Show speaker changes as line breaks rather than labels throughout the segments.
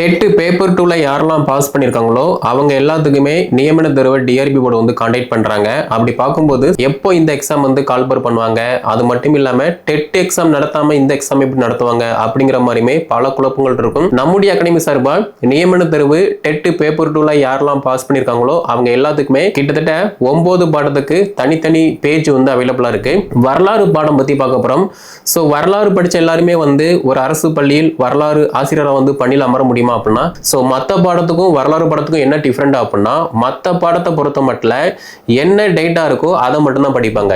Dead paper 2ல யாரெல்லாம் pass பண்ணியிருக்காங்களோ அவங்க எல்லாத்துக்குமே நியமன தேர்வை டிஆர்பி போர்டு வந்து கான்டாக்ட் பண்றாங்க. அப்படி பார்க்கும்போது எப்போ இந்த எக்ஸாம் வந்து கால்பர் பண்ணுவாங்க, அது மட்டும் இல்லாம டெட் எக்ஸாம் நடத்தாம இந்த எக்ஸாம் எப்படி நடத்துவாங்க அப்படிங்கிற மாதிரியுமே பல குழப்பங்கள் இருக்கும். நம்முடைய அகாடமி சார்பா நியமன தேர்வு டெட் பேப்பர் 2ல யாரெல்லாம் பாஸ் பண்ணியிருக்காங்களோ அவங்க எல்லாத்துக்குமே கிட்டத்தட்ட 9 பாடத்துக்கு தனித்தனி பேஜ் வந்து அவைலபிளா இருக்கு. வரலாறு பாடம் பத்தி பார்க்க போறோம். ஸோ வரலாறு படிச்ச எல்லாருமே வந்து ஒரு அரசு பள்ளியில் வரலாறு ஆசிரியராக வந்து பணியில் அமர முடியும் அப்படின்னா, சோ மத்த பாடத்துக்கும் வரலாறு பாடத்துக்கும் என்ன டிஃபரெண்ட் அப்படின்னா, மத்த பாடத்தை பொறுத்த மட்டும் என்ன டேட்டா இருக்கோ அதை மட்டும் தான் படிப்பாங்க.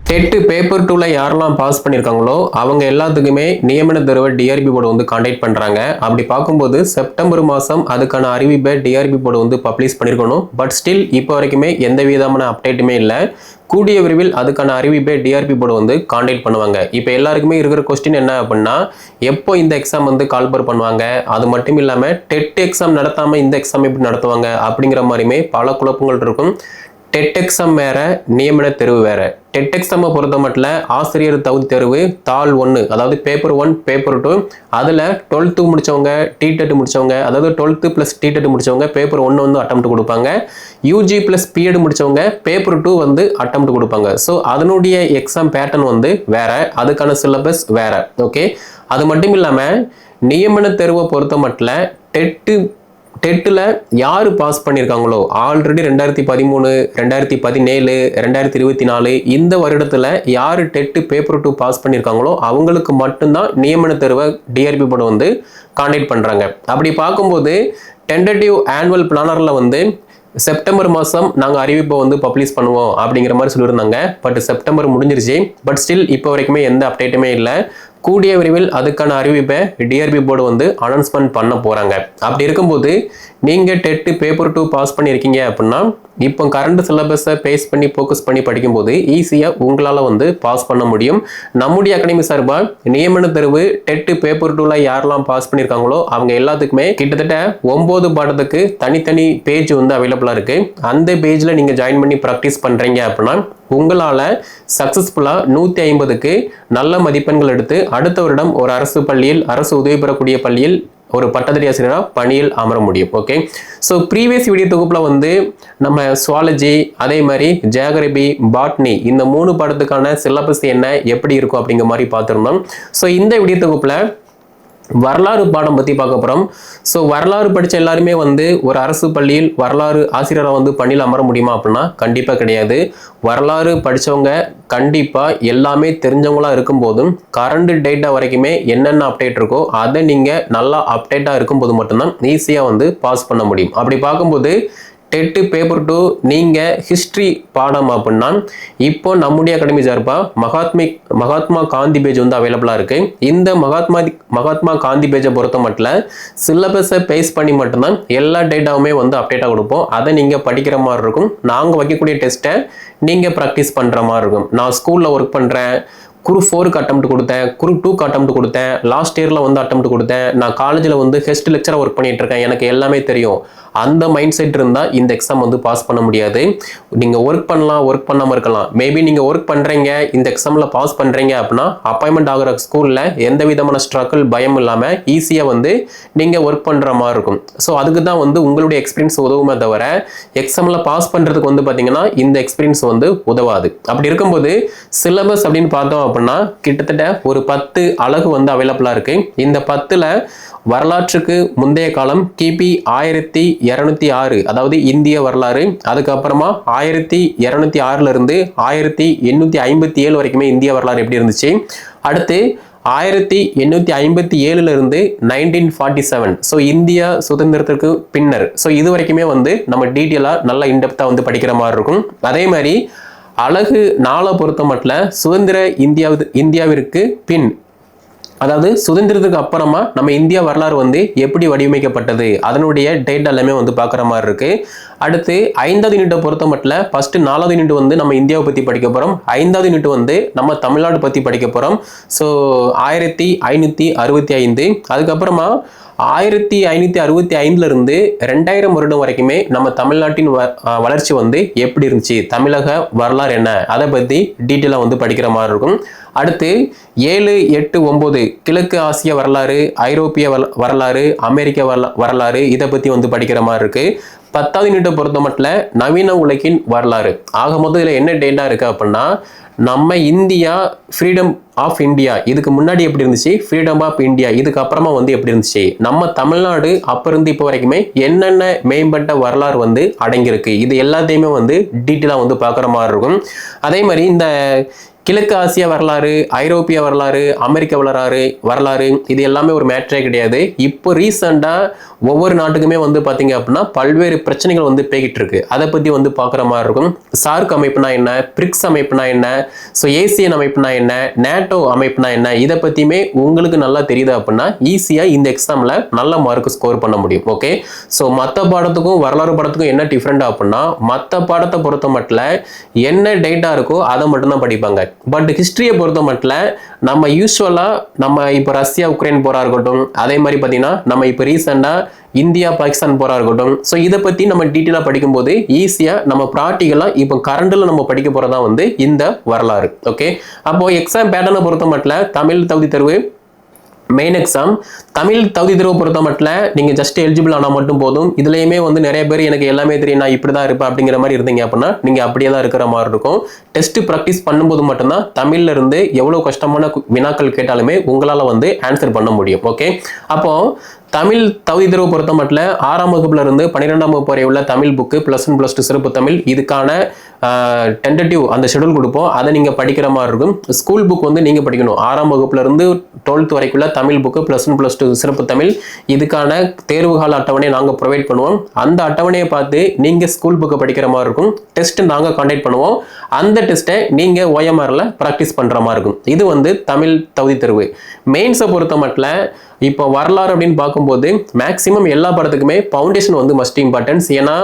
டெட் பேப்பர் 2ல யாரெல்லாம் பாஸ் பண்ணியிருக்காங்களோ அவங்க எல்லாத்துக்குமே நியமன தேர்வை டிஆர்பி போர்டு வந்து கான்டாக்ட் பண்றாங்க. அப்படி பார்க்கும்போது செப்டம்பர் மாதம் அதுக்கான அறிவிப்பை டிஆர்பி போர்டு வந்து பப்ளிஷ் பண்ணியிருக்கணும். பட் ஸ்டில் இப்போ வரைக்குமே எந்த விதமான அப்டேட்டுமே இல்லை. கூடிய விரைவில் அதுக்கான அறிவிப்பை டிஆர்பி போர்டு வந்து கான்டாக்ட் பண்ணுவாங்க. இப்போ எல்லாருக்குமே இருக்கிற கொஸ்டின் என்ன அப்படின்னா, எப்போ இந்த எக்ஸாம் வந்து கால்பர் பண்ணுவாங்க, அது மட்டும் இல்லாமல் டெட் எக்ஸாம் நடத்தாமல் இந்த எக்ஸாம் எப்படி நடத்துவாங்க அப்படிங்கிற மாதிரியுமே பல குழப்பங்கள் இருக்கும். டெட் எக்ஸாம் வேற, நியமன தேர்வு வேற. டெட் எக்ஸாமை பொறுத்த மட்டும் ஆசிரியர் தகுதி தேர்வு தாள் 1, அதாவது பேப்பர் 1 பேப்பர் 2, அதில் 12th முடிச்சவங்க டிடெட் முடிச்சவங்க, அதாவது 12th + டிடெட் முடிச்சவங்க பேப்பர் 1 வந்து அட்டெம்ப்ட் கொடுப்பாங்க. யூஜி + பிஎட் முடிச்சவங்க பேப்பர் 2 வந்து அட்டெம்ப்ட் கொடுப்பாங்க. ஸோ அதனுடைய எக்ஸாம் பேட்டர்ன் வந்து வேற, அதுக்கான சிலபஸ் வேற. ஓகே, அது மட்டும் இல்லாமல் நியமன தேர்வை பொறுத்த மட்டும் டெட்டில் யார் பாஸ் பண்ணியிருக்காங்களோ, ஆல்ரெடி 2013, 2017, 2024 இந்த வருடத்தில் யார் டெட் பேப்பர் 2 பாஸ் பண்ணியிருக்காங்களோ அவங்களுக்கு மட்டும்தான் நியமன தேர்வை டிஆர்பி போர்டு வந்து கான்டாக்ட் பண்ணுறாங்க. அப்படி பார்க்கும்போது டென்டேட்டிவ் ஆனுவல் பிளானரில் வந்து செப்டம்பர் மாதம் நாங்கள் அறிவிப்பை வந்து பப்ளிஷ் பண்ணுவோம் அப்படிங்கிற மாதிரி சொல்லியிருந்தாங்க. பட் செப்டம்பர் முடிஞ்சிருச்சு. பட் ஸ்டில் இப்போ வரைக்குமே எந்த அப்டேட்டுமே இல்லை. கூடிய விரைவில் அதுக்கான அறிவிப்பை டிஆர்பி போர்டு வந்து அனௌன்ஸ்மெண்ட் பண்ண போகிறாங்க. அப்படி இருக்கும்போது நீங்கள் டெட் பேப்பர் 2 பாஸ் பண்ணியிருக்கீங்க அப்படின்னா இப்போ கரண்ட் சிலபஸை பேஸ் பண்ணி ஃபோக்கஸ் பண்ணி படிக்கும்போது ஈஸியாக உங்களால் வந்து பாஸ் பண்ண முடியும். நம்முடைய அகாடமி சார்பாக நியமன தேர்வு டெட் பேப்பர் 2ல யாரெல்லாம் பாஸ் பண்ணியிருக்காங்களோ அவங்க எல்லாத்துக்குமே கிட்டத்தட்ட 9 பாடத்துக்கு தனித்தனி பேஜ் வந்து அவைலபிளாக இருக்குது. அந்த பேஜில் நீங்கள் ஜாயின் பண்ணி ப்ராக்டிஸ் பண்ணுறீங்க அப்படின்னா உங்களால் சக்ஸஸ்ஃபுல்லாக 150க்கு நல்ல மதிப்பெண்கள் எடுத்து அடுத்த வருடம் ஒரு அரசு பள்ளியில், அரசு உதவி பெறக்கூடிய பள்ளியில் ஒரு பட்டதாரி ஆசிரியராக பணியில் அமர முடியும். ஓகே, ஸோ ப்ரீவியஸ் வீடியோ தொகுப்பில் வந்து நம்ம சுவாலஜி, அதே மாதிரி ஜியாகிரபி, பாட்னி இந்த 3 பாடத்துக்கான சிலபஸ் என்ன, எப்படி இருக்கும் அப்படிங்கிற மாதிரி பார்த்துருந்தோம். ஸோ இந்த வீடியோ தொகுப்பில் வரலாறு பாடம் பற்றி பார்க்க போகிறோம். ஸோ வரலாறு படித்த எல்லாருமே வந்து ஒரு அரசு பள்ளியில் வரலாறு ஆசிரியராக வந்து பணியில் அமர முடியுமா அப்படின்னா கண்டிப்பாக கிடையாது. வரலாறு படித்தவங்க கண்டிப்பாக எல்லாமே தெரிஞ்சவங்களா இருக்கும்போதும் கரண்ட் டேட்டா வரைக்குமே என்னென்ன அப்டேட் இருக்கோ அதை நீங்கள் நல்லா அப்டேட்டாக இருக்கும்போது மட்டும்தான் ஈஸியாக வந்து பாஸ் பண்ண முடியும். அப்படி பார்க்கும்போது டெட் பேப்பர் 2 நீங்கள் ஹிஸ்ட்ரி பாடம் அப்படின்னா இப்போ நம்முடைய அகாடமி சார்பாக மகாத்மா காந்தி பேஜ் வந்து அவைலபிளாக இருக்குது. இந்த மகாத்மா காந்தி பேஜை பொறுத்த மட்டும் சிலபஸை பேஸ் பண்ணி மட்டும்தான் எல்லா டேட்டாவுமே வந்து அப்டேட்டாக கொடுப்போம். அதை நீங்கள் படிக்கிற மாதிரி இருக்கும். நாங்கள் வைக்கக்கூடிய டெஸ்ட்டை நீங்கள் ப்ராக்டிஸ் பண்ணுற மாதிரி இருக்கும். நான் ஸ்கூலில் ஒர்க் பண்ணுறேன், குரூப் 4க்கு அட்டெம்ப்ட் கொடுத்தேன், குரூப் 2க்கு அட்டெம்ப்ட் கொடுத்தேன், லாஸ்ட் இயரில் வந்து அட்டெம்ப்ட் கொடுத்தேன், நான் காலேஜில் வந்து கெஸ்ட் லெக்சராக ஒர்க் பண்ணிட்டு இருக்கேன், எனக்கு எல்லாமே தெரியும், அந்த மைண்ட் செட் இருந்தால் இந்த எக்ஸாம் வந்து பாஸ் பண்ண முடியாது. நீங்கள் ஒர்க் பண்ணலாம், ஒர்க் பண்ணாமல் இருக்கலாம். மேபி நீங்கள் ஒர்க் பண்ணுறீங்க, இந்த எக்ஸாமில் பாஸ் பண்ணுறீங்க அப்படின்னா அப்பாயின்மெண்ட் ஆகிற ஸ்கூலில் எந்த விதமான ஸ்ட்ரகிள், பயம் இல்லாமல் ஈஸியாக வந்து நீங்கள் ஒர்க் பண்ணுற மாதிரி இருக்கும். ஸோ அதுக்கு தான் வந்து உங்களுடைய எக்ஸ்பீரியன்ஸ் உதவுமே தவிர எக்ஸாமில் பாஸ் பண்ணுறதுக்கு வந்து பார்த்தீங்கன்னா இந்த எக்ஸ்பீரியன்ஸ் வந்து உதவாது. அப்படி இருக்கும்போது சிலபஸ் அப்படின்னு பார்த்தோம் அப்படின்னா கிட்டத்தட்ட ஒரு 10 அலகு வந்து அவைலபிளாக இருக்குது. இந்த 10ல் வரலாற்றுக்கு முந்தைய காலம் கிபி 1206, அதாவது இந்திய வரலாறு. அதுக்கப்புறமா 1206 இருந்து 1857 வரைக்குமே இந்திய வரலாறு எப்படி இருந்துச்சு. அடுத்து 1857 இருந்து 1947, ஸோ இந்தியா சுதந்திரத்திற்கு பின்னர். ஸோ இது வரைக்குமே வந்து நம்ம டீட்டெயிலாக நல்லா இன்டெப்த்தாக வந்து படிக்கிற மாதிரி இருக்கும். அதே மாதிரி அலகு 4 பொறுத்த மட்டும் சுதந்திர இந்தியாவிற்கு பின், அதாவது சுதந்திரத்துக்கு அப்புறமா நம்ம இந்தியா வரலாறு வந்து எப்படி வடிவமைக்கப்பட்டது அதனுடைய டேட்டா எல்லாமே வந்து பார்க்குற மாதிரி இருக்கு. அடுத்து 5வது யூனிட்டை பொறுத்த மட்டும் ஃபர்ஸ்ட் 4வது யூனிட் வந்து நம்ம இந்தியாவை பற்றி படிக்க போகிறோம். 5வது யூனிட் வந்து நம்ம தமிழ்நாடு பற்றி படிக்க போகிறோம். ஸோ 1565, அதுக்கப்புறமா 1565 இருந்து 2000 வருடம் வரைக்குமே நம்ம தமிழ்நாட்டின் வளர்ச்சி வந்து எப்படி இருந்துச்சு, தமிழக வரலாறு என்ன, அதை பத்தி டீட்டெயிலா வந்து படிக்கிற மாதிரி இருக்கும். அடுத்து 7, 8, 9 கிழக்கு ஆசிய வரலாறு, ஐரோப்பிய வரலாறு, அமெரிக்க வரலாறு, இதை பத்தி வந்து படிக்கிற மாதிரி இருக்கு. 10வது யூனிட்டை பொறுத்த மட்டும் நவீன உலகின் வரலாறு. ஆக மொத்தம் இதுல என்ன டேட்டா இருக்கு அப்படின்னா, நம்ம இந்தியா ஃப்ரீடம் ஆஃப் இந்தியா இதுக்கு முன்னாடி எப்படி இருந்துச்சு, ஃப்ரீடம் ஆஃப் இந்தியா இதுக்கு அப்புறமா வந்து எப்படி இருந்துச்சு, நம்ம தமிழ்நாடு அப்ப இருந்து இப்போ வரைக்குமே என்னென்ன மேம்பட்ட வரலாறு வந்து அடங்கியிருக்கு, இது எல்லாத்தையுமே வந்து டீட்டெயிலா வந்து பார்க்குற மாதிரி இருக்கும். அதே மாதிரி இந்த கிழக்கு ஆசிய வரலாறு, ஐரோப்பிய வரலாறு, அமெரிக்க வரலாறு இது எல்லாமே ஒரு மேட்டரே கிடையாது. இப்போ ரீசெண்டா ஒவ்வொரு நாட்டுக்குமே வந்து பாத்தீங்க அப்படின்னா பல்வேறு பிரச்சனைகள் வந்து பேகிட்டு இருக்கு. அதை பத்தி வந்து பார்க்குற மாதிரி இருக்கும். சார்க் அமைப்புனா என்ன, பிரிக்ஸ் அமைப்புனா என்ன, ஸோ ஏசியன் அமைப்புனா என்ன, நேட்டோ அமைப்புனா என்ன, இதை பத்தியுமே உங்களுக்கு நல்லா தெரியுது அப்படின்னா ஈஸியா இந்த எக்ஸாம்ல நல்ல மார்க் ஸ்கோர் பண்ண முடியும். ஓகே, ஸோ மற்ற பாடத்துக்கும் வரலாறு பாடத்துக்கும் என்ன டிஃப்ரெண்ட் அப்படின்னா, மற்ற பாடத்தை பொறுத்த மட்டும் என்ன டேட்டா இருக்கோ அதை மட்டும்தான் படிப்பாங்க. பட் ஹிஸ்டரியை பொறுத்த மட்டும் நம்ம யூஸ்வலா நம்ம இப்போ ரஷ்யா உக்ரைன் போரா இருக்கட்டும், அதே மாதிரி பார்த்தீங்கன்னா நம்ம இப்போ ரீசெண்டா இந்தியா பாகிஸ்தான் போரா இருக்கட்டும், ஸோ இதை பத்தி நம்ம டீட்டெயிலா படிக்கும்போது ஈஸியா நம்ம ப்ராக்டிகலா இப்போ கரண்ட்ல நம்ம படிக்க போறதா வந்து இந்த வரலாறு. ஓகே, அப்போ எக்ஸாம் பேட்டர்னை பொறுத்த மட்டும் தமிழ் தகுதி தேர்வு மெயின் எக்ஸாம், தமிழ் தகுதி தேர்வு பொறுத்த மட்டும் நீங்க ஜஸ்ட் எலிஜிபிள் ஆனால் மட்டும் போதும். இதுலயுமே வந்து நிறைய பேர் எனக்கு எல்லாமே தெரியும், நான் இப்படிதான் இருப்பேன் அப்படிங்கிற மாதிரி இருந்தீங்க அப்படின்னா நீங்க அப்படியே தான் இருக்கிற மாதிரி இருக்கும். டெஸ்ட் ப்ராக்டிஸ் பண்ணும்போது மட்டும்தான் தமிழ்ல இருந்து எவ்வளவு கஷ்டமான வினாக்கள் கேட்டாலுமே உங்களால வந்து ஆன்சர் பண்ண முடியும். ஓகே, அப்போ தமிழ் தகுதி தேர்வு பொறுத்த மட்டும் 6ஆம் வகுப்புல இருந்து 12ஆம் வகுப்பு வரை உள்ள தமிழ் புக்கு +1 +2 சிறப்பு தமிழ் இதுக்கான டென்டேட்டிவ் அந்த ஷெடியூல் கொடுப்போம், அதை நீங்க படிக்கிற மாதிரி இருக்கும். ஸ்கூல் புக் வந்து நீங்க படிக்கணும். 6ஆம் வகுப்புல இருந்து 12th வரைக்குள்ள தமிழ் புக்கு +1 +2 சிறப்பு தமிழ் இதுக்கான தேர்வுகால அட்டவணையை நாங்க ப்ரொவைட் பண்ணுவோம். அந்த அட்டவணையை பார்த்து நீங்க ஸ்கூல் புக்கை படிக்கிற மாதிரி இருக்கும். டெஸ்ட் நாங்க கண்டக்ட் பண்ணுவோம். அந்த டெஸ்ட்டை நீங்க OMRல பிராக்டிஸ் பண்ற மாதிரி இருக்கும். இது வந்து தமிழ் தகுதி தேர்வு. மெயின்ஸை பொறுத்த மட்டும் இப்போ வரலாறு அப்படின்னு பார்க்கும்போது மேக்சிமம் எல்லா படத்துக்குமே ஃபவுண்டேஷன் வந்து மஸ்ட் இம்பார்ட்டன்ஸ். ஏன்னா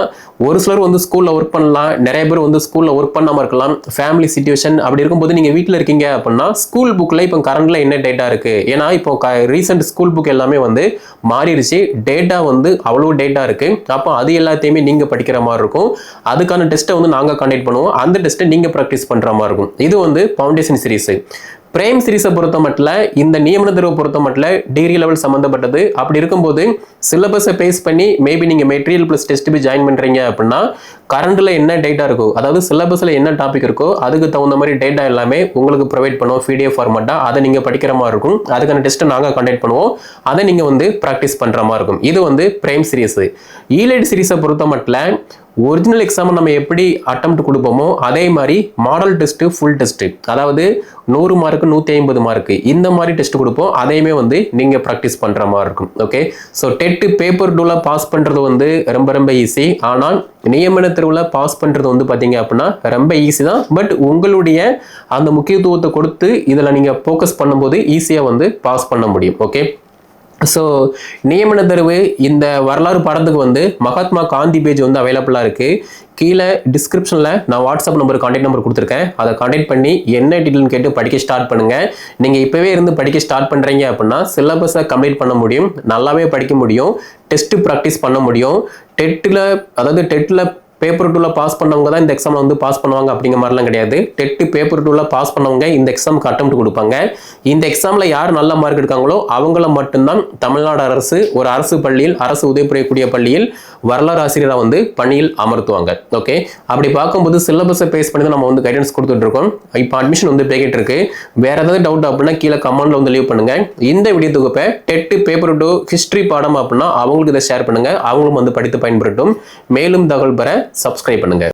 ஒரு சிலர் வந்து ஸ்கூல்ல ஒர்க் பண்ணலாம், நிறைய பேர் வந்து ஸ்கூல்ல ஒர்க் பண்ணாம இருக்கலாம், ஃபேமிலி சிச்சுவேஷன் அப்படி இருக்கும்போது நீங்க வீட்டில் இருக்கீங்க அப்படின்னா ஸ்கூல் புக்ல இப்போ கரண்ட்ல என்ன டேட்டா இருக்கு, ஏன்னா இப்போ ரீசெண்ட் ஸ்கூல் புக் எல்லாமே வந்து மாறிடுச்சு, டேட்டா வந்து அவ்வளோ டேட்டா இருக்கு. அப்போ அது எல்லாத்தையுமே நீங்க படிக்கிற மாதிரி இருக்கும். அதுக்கான டெஸ்ட்டை வந்து நாங்க கண்டக்ட் பண்ணுவோம். அந்த டெஸ்ட்டை நீங்க ப்ராக்டிஸ் பண்ற மாதிரி இருக்கும். இது வந்து ஃபவுண்டேஷன் சீரிஸ். பிரைம் சீரிஸை பொறுத்த மட்டும் இந்த நியமன தேர்வு பொறுத்த மட்டும் டிகிரி லெவல் சம்பந்தப்பட்டது. அப்படி இருக்கும்போது சிலபஸை பேஸ் பண்ணி மேபி நீங்க மெட்டீரியல் பிளஸ் டெஸ்ட் போய் ஜாயின் பண்றீங்க அப்படின்னா கரண்ட்ல என்ன டேட்டா இருக்கோ, அதாவது சிலபஸ்ல என்ன டாபிக் இருக்கோ அதுக்கு தகுந்த மாதிரி டேட்டா எல்லாமே உங்களுக்கு ப்ரொவைட் பண்ணுவோம் PDF ஃபார்மேட்டா. அதை நீங்க படிக்கிற மாதிரி இருக்கும். அதுக்கான டெஸ்ட்டை நாங்க கண்டக்ட் பண்ணுவோம். அதை நீங்க வந்து பிராக்டிஸ் பண்ற மாதிரி இருக்கும். இது வந்து பிரைம் சீரிஸ். ஈலைட் சீரிஸை பொறுத்த மட்டும் ஒரிஜினல் எக்ஸாம் நம்ம எப்படி அட்டெம்ப்ட் கொடுப்போமோ அதே மாதிரி மாடல் டெஸ்ட், ஃபுல் டெஸ்ட், அதாவது 100 மார்க் 150 மார்க் இந்த மாதிரி டெஸ்ட் கொடுப்போம். அதையுமே வந்து நீங்க ப்ராக்டிஸ் பண்ற மாதிரி இருக்கும். ஓகே, ஸோ டெட் பேப்பர் 2ல பாஸ் பண்றது வந்து ரொம்ப ஈஸி. ஆனால் நியமன தேர்வுல பாஸ் பண்றது வந்து பாத்தீங்க அப்படின்னா ரொம்ப ஈஸி தான். பட் உங்களுடைய அந்த முக்கியத்துவத்தை கொடுத்து இதுல நீங்க ஃபோக்கஸ் பண்ணும்போது ஈஸியா வந்து பாஸ் பண்ண முடியும். ஓகே, ஸோ நியமன தேர்வு இந்த வரலாறு பாடத்துக்கு வந்து மகாத்மா காந்தி பேஜ் வந்து அவைலபிளாக இருக்கு. கீழே டிஸ்கிரிப்ஷனில் நான் வாட்ஸ்அப் நம்பர் கான்டாக்ட் நம்பர் கொடுத்துருக்கேன். அதை கான்டாக்ட் பண்ணி என்ன டீட்டெயில்னு கேட்டு படிக்க ஸ்டார்ட் பண்ணுங்க. நீங்கள் இப்போவே இருந்து படிக்க ஸ்டார்ட் பண்ணுறீங்க அப்படின்னா சிலபஸை கம்ப்ளீட் பண்ண முடியும், நல்லாவே படிக்க முடியும், டெஸ்ட் ப்ராக்டிஸ் பண்ண முடியும். டெட்டில் பேப்பர் 2ல பாஸ் பண்ணவங்க தான் இந்த எக்ஸாம்ல வந்து பாஸ் பண்ணுவாங்க அப்படிங்கிற மாதிரிலாம் கிடையாது. டெட் பேப்பர் 2ல பாஸ் பண்ணவங்க இந்த எக்ஸாமுக்கு அட்டெம்ப்ட் கொடுப்பாங்க. இந்த எக்ஸாம்ல யார் நல்ல மார்க் எடுக்காங்களோ அவங்கள மட்டும்தான் தமிழ்நாடு அரசு ஒரு அரசு பள்ளியில், அரசு உதவி புரியக்கூடிய பள்ளியில் வரலாறு ஆசிரியராக வந்து பணியில் அமர்த்துவாங்க. ஓகே, அப்படி பார்க்கும்போது சிலபஸை பேஸ் பண்ணி தான் நம்ம வந்து கைடன்ஸ் கொடுத்துட்டு இருக்கோம். இப்போ அட்மிஷன் வந்து போய்கிட்டு இருக்கு. வேற ஏதாவது டவுட் அப்படின்னா கீழே கமெண்ட்ல வந்து லீவ் பண்ணுங்க. இந்த வீடியோ தொகுப்பை டெட் பேப்பர் 2 ஹிஸ்டரி பாடம் அப்படின்னா அவங்களுக்கு இதை ஷேர் பண்ணுங்க, அவங்களும் வந்து படித்து பயன்படுத்தும். மேலும் தகவல் பெற சப்ஸ்கிரைப் பண்ணுங்க.